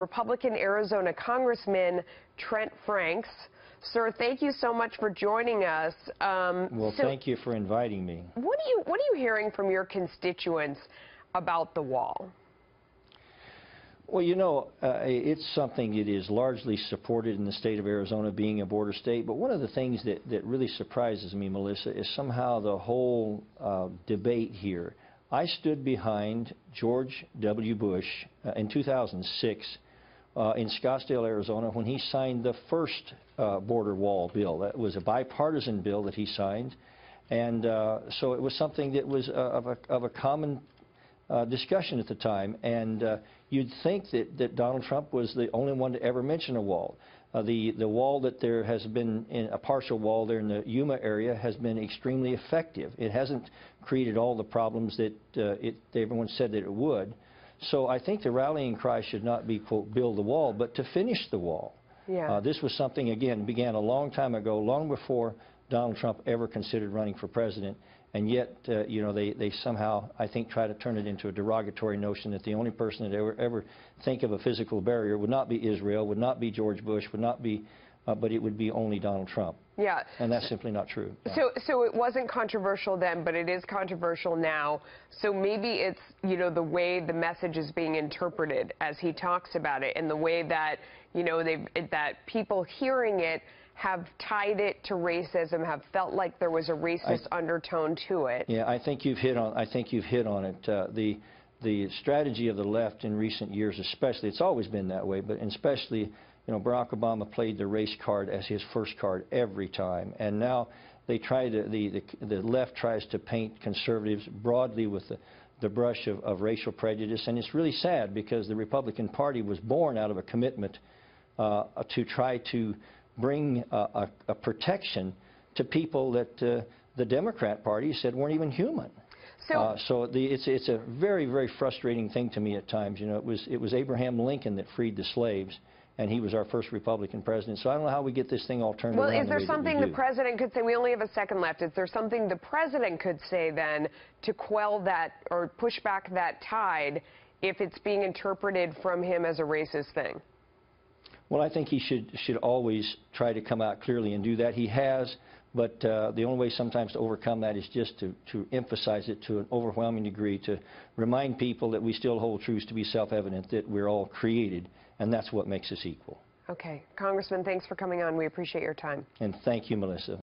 Republican Arizona Congressman Trent Franks. Sir, thank you so much for joining us. Thank you for inviting me. What are you hearing from your constituents about the wall? Well, you know, it's something that is largely supported in the state of Arizona, being a border state. But one of the things that really surprises me, Melissa, is somehow the whole debate here. I stood behind George W. Bush in 2006 in Scottsdale, Arizona, when he signed the first border wall bill. That was a bipartisan bill that he signed. And so it was something that was of a common discussion at the time. And you'd think that Donald Trump was the only one to ever mention a wall. The wall that there has been, a partial wall there in the Yuma area, has been extremely effective. It hasn't created all the problems that everyone said that it would. So I think the rallying cry should not be, quote, build the wall, but to finish the wall. Yeah. This was something, again, began a long time ago, long before Donald Trump ever considered running for president. And yet, you know, they somehow, I think, try to turn it into a derogatory notion that the only person that ever think of a physical barrier would not be Israel, would not be George Bush, would not be, but it would be only Donald Trump. Yeah. And that's simply not true. So it wasn't controversial then, but it is controversial now. So maybe it's, you know, the way the message is being interpreted as he talks about it, and the way that, you know, that people hearing it have tied it to racism, have felt like there was a racist undertone to it. Yeah, I think you've hit on it. The strategy of the left in recent years, especially, it's always been that way, but especially, you know, Barack Obama played the race card as his first card every time, and now they try to the left tries to paint conservatives broadly with the brush of racial prejudice, and it's really sad because the Republican Party was born out of a commitment to try to bring a protection to people that the Democrat Party said weren't even human. So it's a very, very frustrating thing to me at times. You know, it was Abraham Lincoln that freed the slaves, and he was our first Republican president. So I don't know how we get this thing all turned around. Well, is there something the president could say? We only have a second left. Is there something the president could say then to quell that or push back that tide if it's being interpreted from him as a racist thing? Well, I think he should always try to come out clearly and do that. He has, but the only way sometimes to overcome that is just to emphasize it to an overwhelming degree, to remind people that we still hold truths to be self-evident, that we're all created, and that's what makes us equal. Okay. Congressman, thanks for coming on. We appreciate your time. And thank you, Melissa.